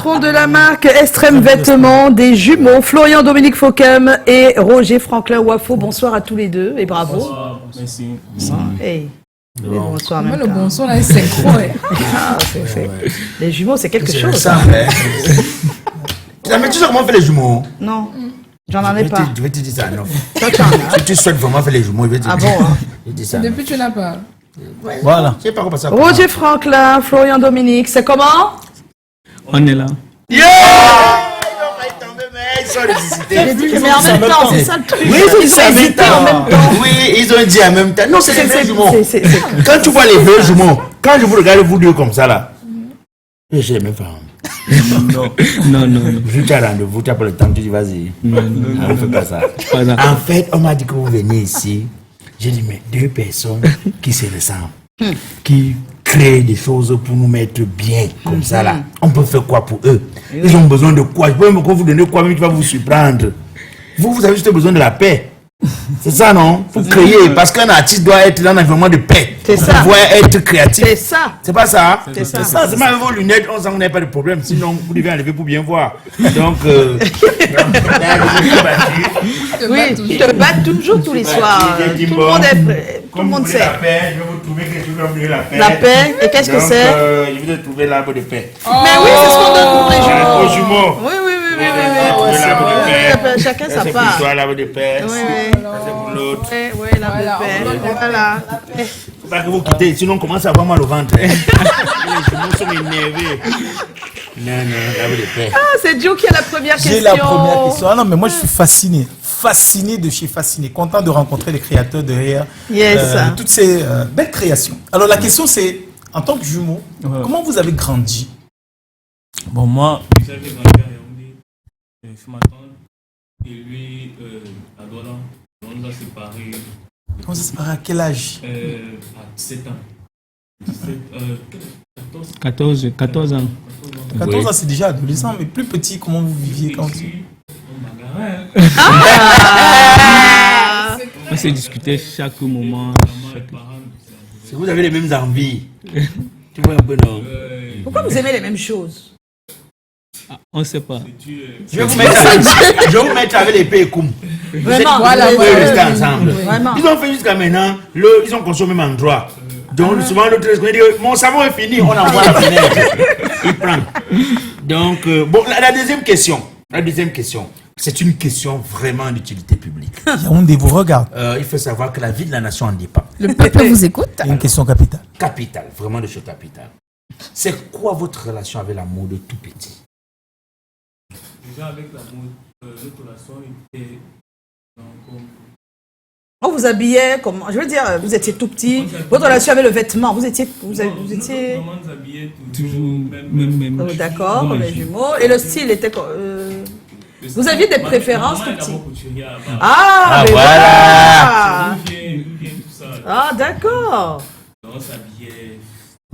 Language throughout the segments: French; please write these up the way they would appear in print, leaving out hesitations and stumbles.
patron de la marque Extrême Vêtements, des jumeaux, Florian Dominique Fauquem et Roger Franklin Wafo. Bonsoir à tous les deux et bravo. Bonsoir, merci. Hey. Bonsoir. Moi, le bonsoir là, c'est gros. Les jumeaux, c'est quelque chose. Ça, mais tu sais comment on fait les jumeaux? Non, j'en ai pas. Je vais te dire ça, non. Toi, tu en as. Si tu souhaites vraiment faire les jumeaux, je vais te dire. Ah bon, hein? Je vais te dire ça. Depuis, tu n'as pas. Ouais, Voilà. je sais pas comment ça. Roger Franklin, Florian Dominique, c'est comment? On est là. Yeah! Ils sont ressuscités. J'ai dit, mais en même temps, c'est ça le truc. Oui, Ils ont hésité en même temps. Oui, ils ont dit en même temps. Non, c'est les vrais jumeaux. c'est- Quand tu vois les vrais jumeaux, quand je vous regarde vous deux comme ça là, j'ai les mêmes femmes. Non. Je tu as rendez-vous, tu as pas le temps, tu dis vas-y. Non. On ne fait pas ça. Pas ça. En fait, on m'a dit que vous veniez ici. J'ai dit, mais deux personnes qui se ressemblent, qui créent des choses pour nous mettre bien, comme ça là. On peut faire quoi pour eux? Ils ont besoin de quoi? Je peux même vous donner quoi, mais qui va vous surprendre. Vous avez juste besoin de la paix. C'est ça, non? Faut créer, parce qu'un artiste doit être dans un environnement de paix. C'est ça. Pour pouvoir être créatif. C'est ça. C'est pas ça? C'est ça. C'est même avec vos lunettes, on sent qu'on n'a pas de problème. Sinon, vous devez enlever pour bien voir. Donc, Oui, je te bats toujours tous les soirs. Tout le monde est prêt. Tout le monde sait. La paix, je vais vous trouver quelque chose comme la paix. La paix, et qu'est-ce que Donc, c'est? je vais trouver l'arbre de paix. Mais oui, c'est ce qu'on donne pour les Aux jumeaux. jumeaux. Oui. Trouver l'arbre de paix. Chacun Ça, sa c'est pour part. toi, l'arbre de paix. Oui. Ça, c'est pour l'autre. Oui, la paix. Voilà. Faut pas que vous quittez, sinon on commence à avoir mal au ventre. Les jumeaux sont énervés. Non, l'arbre de paix. Ah, c'est Joe qui a la première question. J'ai la première question. Ah non, mais moi je suis fasciné. Fasciné de chez Fasciné. Content de rencontrer les créateurs derrière Yes. toutes ces belles créations. Alors la question c'est, en tant que jumeau, comment vous avez grandi? Bon, moi, j'avais grandi à Yaoundé. Je suis ma tante. Et lui, à Douala. On nous a séparés. Comment ça se passe? À quel âge? À 17 ans. 14 ans. 14 ans, c'est déjà adolescent, mais plus petit, comment vous viviez quand On s'est discuté chaque moment. Si vous avez les mêmes envies, tu vois un peu, non? Pourquoi vous aimez les mêmes choses? On ne sait pas. Je vais vous mettre avec les et Koum. Vraiment. Voilà, vous pouvez rester ensemble. Vraiment. Ils ont fait jusqu'à maintenant, ils ont consommé au même endroit. Donc souvent l'autre dit mon savon est fini, on envoie la fenêtre. Il prend. Donc bon, la deuxième question. C'est une question vraiment d'utilité publique. Yaoundé vous regarde. Il faut savoir que la vie de la nation en dépend. Le peuple vous écoute. Il y a une question capitale. Capitale, vraiment de choses capitales. C'est quoi votre relation avec la mode tout petit? Déjà avec la mode, notre relation était On vous habillait comment? Je veux dire, vous étiez tout petit. Votre relation avec le vêtement, vous étiez. Maman nous habillait toujours même. D'accord, comme les jumeaux. Et le style était. Vous aviez des préférences tout petit? Ah, mais voilà. Ah, d'accord. On s'habillait.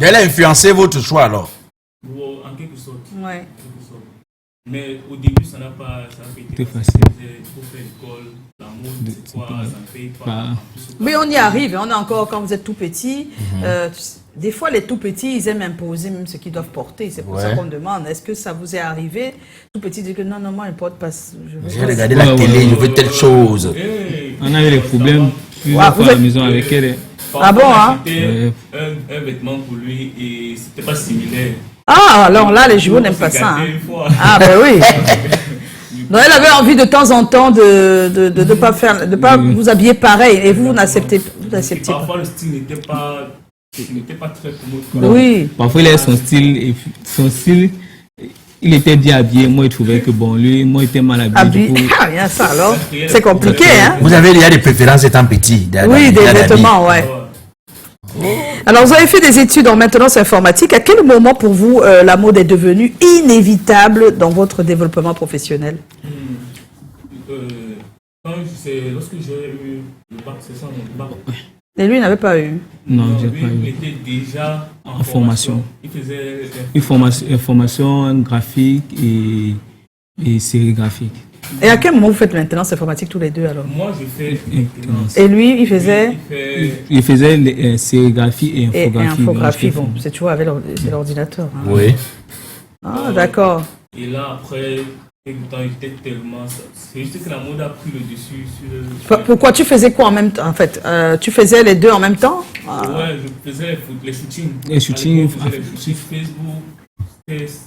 Elle a influencé votre choix alors? En quelque sorte. Ouais. Mais au début, ça n'a pas été facile. Il faut faire l'école, la mode, c'est quoi, ça ne paye pas. Mais on y arrive, on est encore quand vous êtes tout petit. Des fois, les tout petits, ils aiment imposer même ce qu'ils doivent porter. C'est pour ça qu'on demande, est-ce que ça vous est arrivé? Tout petit, dit que non, moi, je ne porte pas. J'ai regardé la télé, je veux telle chose. On avait des problèmes plusieurs fois à la maison avec elle. Ah bon, hein? C'était un vêtement pour lui et c'était pas similaire. Ah, alors là, les jumeaux n'aiment pas ça. Hein. Ah, ben oui. Donc, elle avait envie de temps en temps de pas vous habiller pareil. Et vous n'acceptez pas. Parfois, le style n'était pas très commode. Oui. Parfois, il avait son style. Et son style, il était bien habillé. Moi, il trouvait que bon, lui, moi, il était mal habillé. Ah, rien ça alors. C'est compliqué, hein? Vous avez déjà des préférences étant petit? Oui, des vêtements, ouais. Alors, vous avez fait des études en maintenance informatique. À quel moment, pour vous, la mode est devenue inévitable dans votre développement professionnel? Lorsque j'ai eu le bac, c'est ça, mon bac. Et lui, il n'avait pas eu? Non, j'ai pas eu. Il était déjà en formation. Il faisait une formation graphique et sérigraphique. Et à quel moment vous faites maintenance informatique tous les deux alors? Moi, je fais maintenance. Et lui, il faisait? Il faisait sérigraphie et infographie. Et infographie, bon, c'est toujours avec l'ordinateur. Hein. Oui. Ah, d'accord. Et là, après, quelques temps, j'étais tellement... C'est juste que la mode a pris le dessus sur... Pourquoi tu faisais quoi en même temps, en fait? Tu faisais les deux en même temps? Ouais, je faisais les shootings. Les shootings sur Facebook.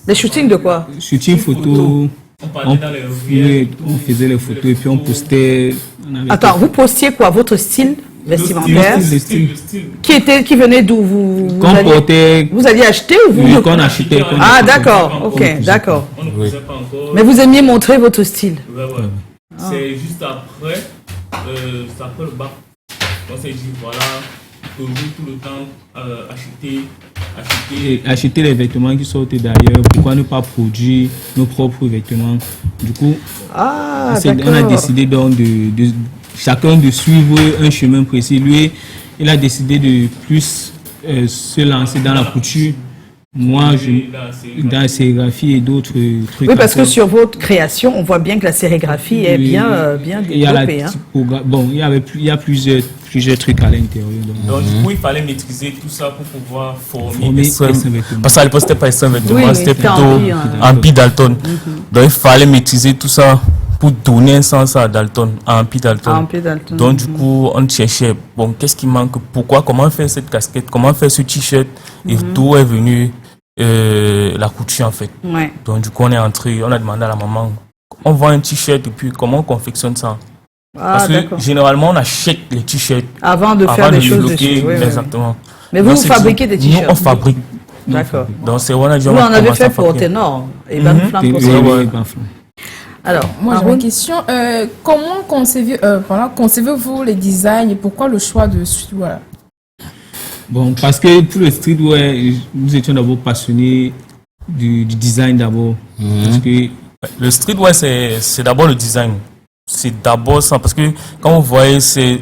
Les shootings de quoi? Shooting photo. On parlait dans les ruelles. On faisait les photos et puis on postait. Attends, vous postiez quoi? Votre style vestimentaire? Le style. Qui venait d'où? Vous alliez acheter ou vous? Qu'on achetait. Ah, d'accord, ok, d'accord. On ne faisait pas encore. Mais vous aimiez montrer votre style? Ouais. C'est juste après, c'est après le bac. On s'est dit, voilà, toujours tout le temps acheter les vêtements qui sortent d'ailleurs. Pourquoi ne pas produire nos propres vêtements? Du coup, on a décidé donc de chacun de suivre un chemin précis. Lui, il a décidé de plus se lancer dans la couture. Moi, dans la sérigraphie et d'autres trucs. Oui, parce que sur votre création, on voit bien que la sérigraphie est bien développée. Bon, il y a plusieurs trucs à l'intérieur. Donc, du coup, il fallait maîtriser tout ça pour pouvoir former parce qu'à l'époque, c'était pas SM vêtements, c'était plutôt Ampi Dalton. Donc, il fallait maîtriser tout ça pour donner un sens à Dalton, à Ampi Dalton. Donc, du coup, on cherchait, bon, qu'est-ce qui manque, comment faire cette casquette, comment faire ce t-shirt, et tout est venu la couture en fait. Ouais. Donc, du coup, on est entré, on a demandé à la maman, on vend un t-shirt et puis comment on confectionne ça? Parce que généralement, on achète les t-shirts avant de faire des choses dessus. Exactement. Mais vous fabriquez des t-shirts? Nous, on fabrique. D'accord. Donc, c'est on a dit, vous en avez fait pour Ténor et Banflam pour ça. Alors, moi j'ai une question. Comment concevez-vous les designs et pourquoi le choix de streetwear? Bon, parce que pour le streetwear, nous étions d'abord passionnés du design d'abord. Parce que le streetwear, c'est d'abord le design. C'est d'abord ça. Parce que quand vous voyez, c'est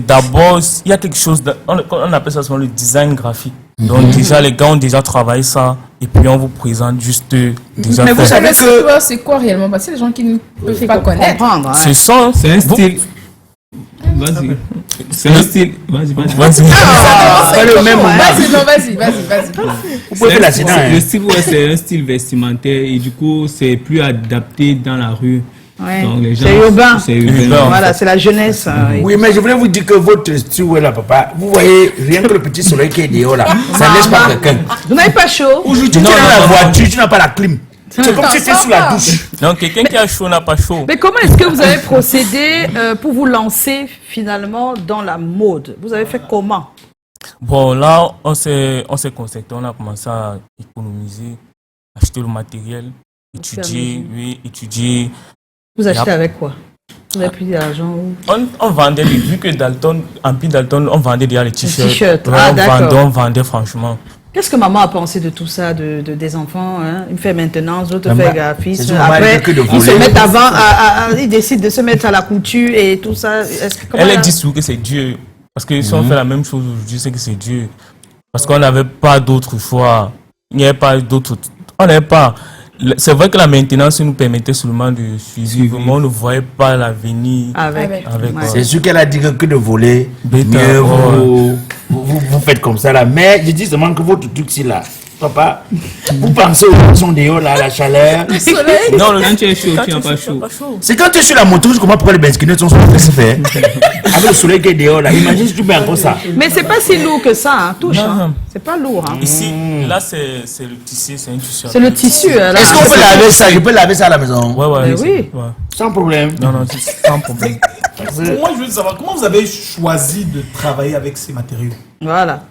d'abord, il y a quelque chose, on appelle ça souvent le design graphique. Donc déjà, les gars ont déjà travaillé ça et puis on vous présente juste déjà. Mais vous savez que c'est quoi réellement? Parce que les gens qui ne peuvent pas connaître. C'est ça. C'est un style. Vas-y. C'est un style. Vas-y. C'est le même moment. Vas-y. Vous pouvez faire le style, c'est un style vestimentaire et du coup, c'est plus adapté dans la rue. Ouais. C'est urbain. Voilà, c'est la jeunesse. Oui, mais je voulais vous dire que votre style là, papa, vous voyez, rien que le petit soleil qui est dehors là, ça ne laisse pas quelqu'un. Vous n'avez pas chaud? Aujourd'hui, tu es dans la voiture, tu n'as pas la clim. C'est comme si tu étais sous la douche. Donc, quelqu'un qui a chaud n'a pas chaud. Mais comment est-ce que vous avez procédé pour vous lancer finalement dans la mode? Vous avez fait comment? Bon, là, on s'est concerté, on a commencé à économiser, acheter le matériel, étudier. Vous achetez avec quoi? Vous avez pris de l'argent où? On vendait, vu que Ampi Dalton, on vendait déjà les t-shirts. On vendait franchement. Qu'est-ce que maman a pensé de tout ça, des enfants, hein? Il fait maintenance, l'autre fait graphisme. Après, ils décident de se mettre à la couture et tout ça. Elle dit souvent que c'est Dieu. Parce que si on fait la même chose aujourd'hui, c'est que c'est Dieu. Parce qu'on n'avait pas d'autre choix. Il n'y avait pas d'autre. On n'avait pas. C'est vrai que la maintenance nous permettait seulement de suivre, mais on ne voyait pas l'avenir avec quoi. C'est sûr qu'elle a dit que de voler, mieux vous faites comme ça là. Mais je dis seulement que votre truc c'est là. Papa, vous pensez aux gens dehors là, la chaleur. Le soleil. Non, quand tu es chaud, tu n'as pas chaud. C'est quand tu es sur la moto, je comprends pourquoi les benzineux sont se faire. Avec le soleil qui est dehors là, imagine si tu mets encore ça. Mais c'est pas si lourd que ça, hein. Touche. Hein. C'est pas lourd. Hein. Ici, là c'est le tissu, c'est un tissu. C'est le tissu. Est-ce qu'on peut laver ça? Je peux laver ça à la maison? Ouais. Oui. Sans problème. Non, sans problème. Moi, je veux savoir comment vous avez choisi de travailler avec ces matériaux. Voilà.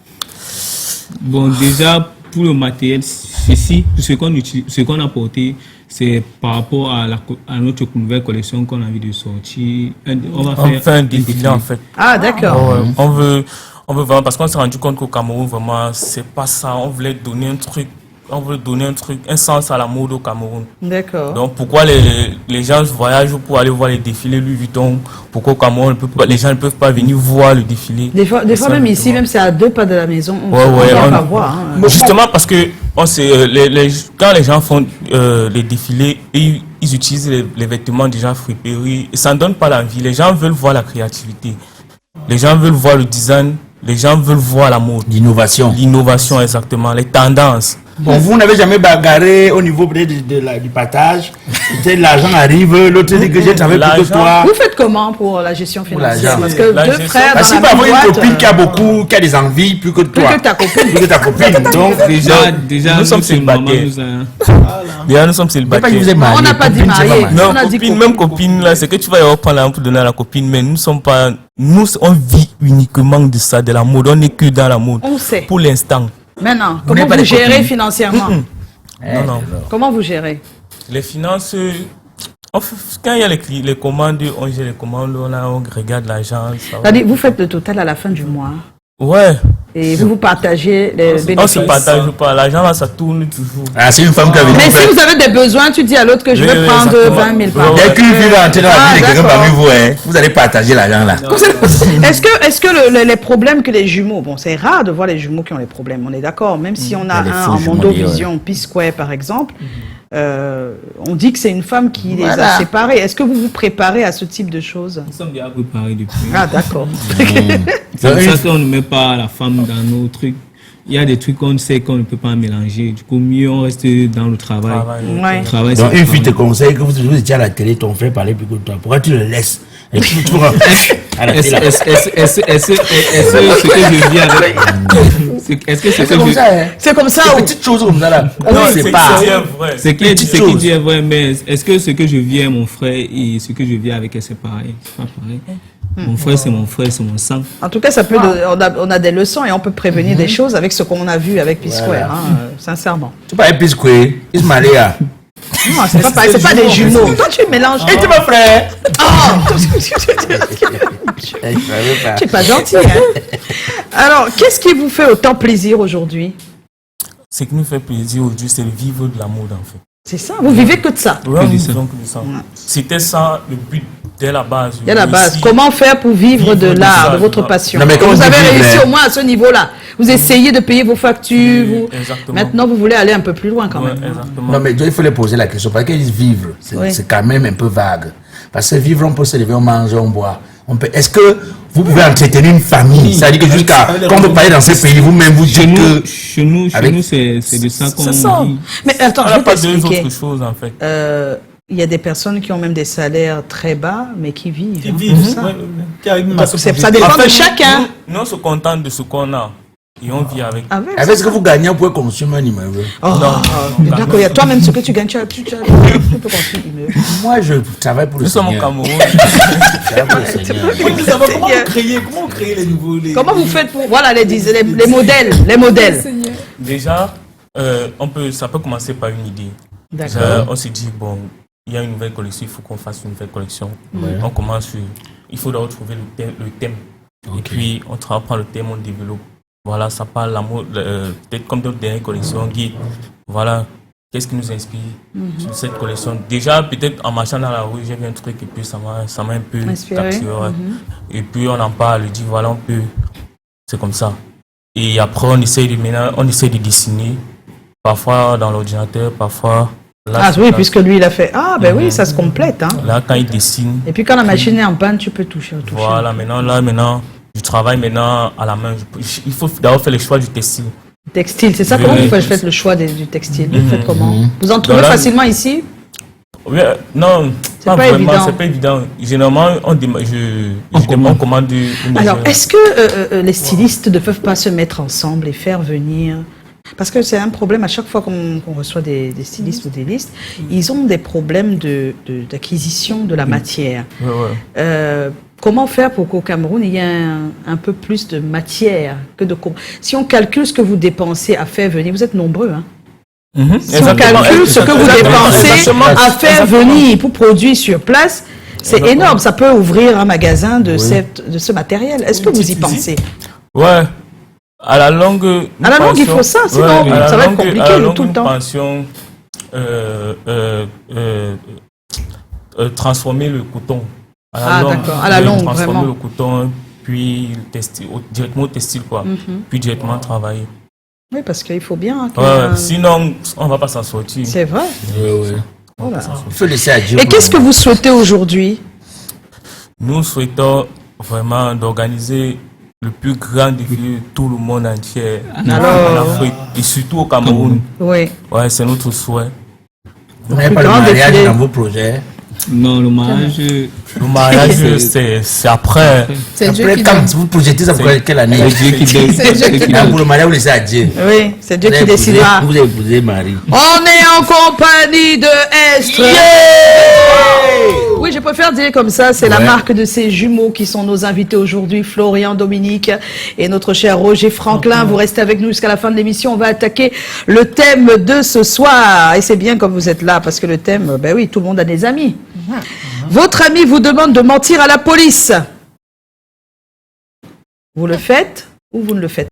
Bon, déjà, pour le matériel, ce qu'on a porté, c'est par rapport à notre nouvelle collection qu'on a envie de sortir. On va faire un défilé en fait. Ah, d'accord. On veut vraiment, parce qu'on s'est rendu compte qu'au Cameroun, vraiment, c'est pas ça. On voulait donner un truc. On veut donner un sens à la mode au Cameroun. D'accord. Donc pourquoi les gens voyagent pour aller voir les défilés Louis Vuitton? Pourquoi au Cameroun les gens ne peuvent pas venir voir le défilé? Des fois même ici, même c'est à 2 pas de la maison, on va voir. Hein. Justement parce que quand les gens font les défilés, ils utilisent les vêtements déjà friperies. Et ça ne donne pas l'envie. Les gens veulent voir la créativité. Les gens veulent voir le design. Les gens veulent voir la mode. L'innovation. L'innovation, exactement. Les tendances. Bon, vous n'avez jamais bagarré au niveau peut-être du partage. Peut-être l'argent arrive, l'autre dit que j'ai travaillé plus que toi. Vous faites comment pour la gestion financière? Parce que la deux gestion... frères Parce dans qu'il la peut même avoir une boîte, copine qui a beaucoup, qui a des envies plus que toi. Plus que ta copine. Plus que ta copine. Donc, Déjà, nous sommes célibataires. Déjà, nous sommes c'est pas que célibataires. vous êtes mariés. On n'a pas dit copine, c'est marié. marié. Non, On a dit copine, copine. même copine, là, c'est que tu vas y avoir prendre l'argent pour donner à la copine, mais nous sommes pas, nous, on vit uniquement de ça, de la mode. On n'est que dans la mode. On sait. Pour l'instant. Maintenant, Vous n'avez comment pas vous de gérez copine? financièrement? Non, non. Comment vous gérez? Les finances, quand il y a les commandes, on gère les commandes, on regarde l'argent. C'est-à-dire, vous faites le total à la fin du mois Ouais. et vous partagez les On se bénéfices. partage pas. L'argent, là, ça tourne toujours. Ah, c'est une femme qui a vécu. Mais si vous avez des besoins, tu dis à l'autre que je Oui, vais oui, prendre exactement. 20 000 par Ouais, Dès qu'une fille va entrer dans la vie de quelqu'un d'accord. parmi vous, hein, vous allez partager l'argent là. Est-ce que les problèmes que les jumeaux, bon, c'est rare de voir les jumeaux qui ont les problèmes, on est d'accord, même si on a Les un faux en jumeaux, Mondovision, P-Square par exemple, on dit que c'est une femme qui les a Voilà. séparés. Est-ce que vous vous préparez à ce type de choses? Nous sommes déjà préparés depuis. Ah, d'accord. C'est pour ça qu'on ne met pas la femme dans nos trucs. Il y a des trucs qu'on sait qu'on ne peut pas mélanger. Du coup, mieux on reste dans le travail. Ouais. Le travail, Donc c'est une le fille te travail. conseille que vous étiez à la télé, ton frère parlait plus que toi. Pourquoi tu le laisses? Et puis tu à la Est-ce télé. est-ce ce que je vis avec. Est-ce que ce C'est que comme je. ça, hein. C'est comme ça. Des petites choses comme ça là. Non, C'est pas. vrai. Ce qui Petite est chose. dit est vrai, mais est-ce que ce que je vis avec mon frère et ce que je vis avec elle, c'est pareil? C'est pas pareil. Mon frère, c'est mon sang. En tout cas, ça peut on a des leçons et on peut prévenir des choses avec ce qu'on a vu avec P-Square, Voilà. sincèrement. Tu parles plus quoi? Il se marie à. Non, c'est pas pareil, c'est pas des jumeaux. Toi, tu mélanges. Et tu mon frère? Oh Tu es pas gentil, hein? Alors, qu'est-ce qui vous fait autant plaisir aujourd'hui? Ce qui nous fait plaisir aujourd'hui, c'est le vivre de la mode, en fait. C'est ça, vous vivez que de ça. Ouais, de nous ça. vivons que de ça. C'était ça le but dès la base. Il y a la base. Ici, Comment faire pour vivre de Vivre de l'art, ça, de votre je passion? Non, mais quand Vous on avez dit vivre, réussi hein. au moins à ce niveau-là. Vous essayez de payer vos factures. Oui, vous- exactement. Maintenant, vous voulez aller un peu plus loin quand ouais, même. exactement. Non, mais il faut les poser la question. Parce qu'ils disent vivre, Oui. c'est quand même un peu vague. Parce que vivre, on peut se lever, on mange, on boit. Est-ce que vous pouvez entretenir une famille? C'est-à-dire que jusqu'à quand vous parlez dans ces pays, vous-même vous Chez dites nous, que. chez nous, Avec- c'est de ça qu'on C'est ça. vit. Mais attends, On je n'a vais pas deux t'expliquer. autres choses, en fait. Il y a des personnes qui ont même des salaires très bas, mais qui vivent. Qui hein, vivent, comme ça. ouais, qui arrivent même à se Ça projeter. dépend En fait, de chacun. Nous, on se contente de ce qu'on a. Et on vit avec. Avec ce que vous gagnez, vous pouvez construire un immeuble. Oh, d'accord, il y a toi-même ce que tu gagnes, tu peux construire une immeuble. Moi, je travaille pour le Nous sommes au Seigneur. Cameroun. Je travaille pour le Seigneur. Oui, mais d'abord, comment vous créez les nouveaux Comment vous faites pour, voilà, les modèles, les modèles. Déjà, ça peut commencer par une idée. D'accord. On s'est dit, bon, il y a une nouvelle collection, il faut qu'on fasse une nouvelle collection. On commence sur, il faut d'abord trouver le thème. Et puis, on prend le thème, on développe. Voilà, ça parle la mode, peut-être comme d'autres dernières collections, guide. Voilà, qu'est-ce qui nous inspire sur cette collection. Déjà, peut-être en marchant dans la rue, j'ai vu un truc et puis ça m'a un peu Inspiré. capturé. Ouais. Et puis, on en parle, on dit, voilà, on peut. C'est comme ça. Et après, on essaie de dessiner. Parfois dans l'ordinateur, parfois. Là, Ah oui, là, puisque lui, il a fait. Ah, ben oui, ça se complète. Hein. Là, quand il dessine. Et puis quand la machine est en panne, tu peux toucher. Voilà, maintenant, je travaille maintenant à la main. Il faut d'abord faire le choix du textile. Textile, c'est ça? Oui, Comment oui. vous faites le choix du textile? Vous faites comment? Vous en trouvez Voilà. facilement ici? Oui, non, C'est pas pas vraiment, évident. c'est pas évident. Généralement, on commande une Alors, mesure. est-ce que les stylistes ne peuvent pas se mettre ensemble et faire venir... Parce que c'est un problème à chaque fois qu'on reçoit des stylistes ou des listes, ils ont des problèmes d'acquisition de la matière. Ouais, ouais. Comment faire pour qu'au Cameroun, il y ait un peu plus de matière que de... Si on calcule ce que vous dépensez à faire venir, vous êtes nombreux, hein? Si on calcule ce que vous dépensez à faire venir pour produire sur place, c'est énorme. Ça peut ouvrir un magasin de ce matériel. Est-ce que vous y pensez? Ouais. À la longue, il faut ça, sinon ça va être compliqué tout le temps. Pension, transformer le coton. D'accord, à la longue, transformer vraiment. le coton, puis directement au textile, quoi. Puis directement travailler. Oui, parce qu'il faut bien. Sinon, on ne va pas s'en sortir. C'est vrai. Il faut laisser à Dieu. Et qu'est-ce que vous souhaitez aujourd'hui? Nous souhaitons vraiment d'organiser le plus grand défi de tout le monde entier en Afrique et surtout au Cameroun. Oui. Ouais, c'est notre souhait. Vous n'avez pas le mariage dans vos projets? Non, le mariage... Le mariage, c'est après. Après, quand vous projetez ça pour quelle année? C'est Dieu qui décide. Pour le mariage, vous laissez à Dieu. Oui, c'est Dieu qui décidera. Vous avez épousé Marie. On est en compagnie de Estre. Oui, je préfère dire comme ça, c'est la marque de ces jumeaux qui sont nos invités aujourd'hui, Florian, Dominique et notre cher Roger Franklin. Vous restez avec nous jusqu'à la fin de l'émission. On va attaquer le thème de ce soir. Et c'est bien comme vous êtes là, parce que le thème, ben oui, tout le monde a des amis. Votre ami vous demande de mentir à la police. Vous le faites ou vous ne le faites pas?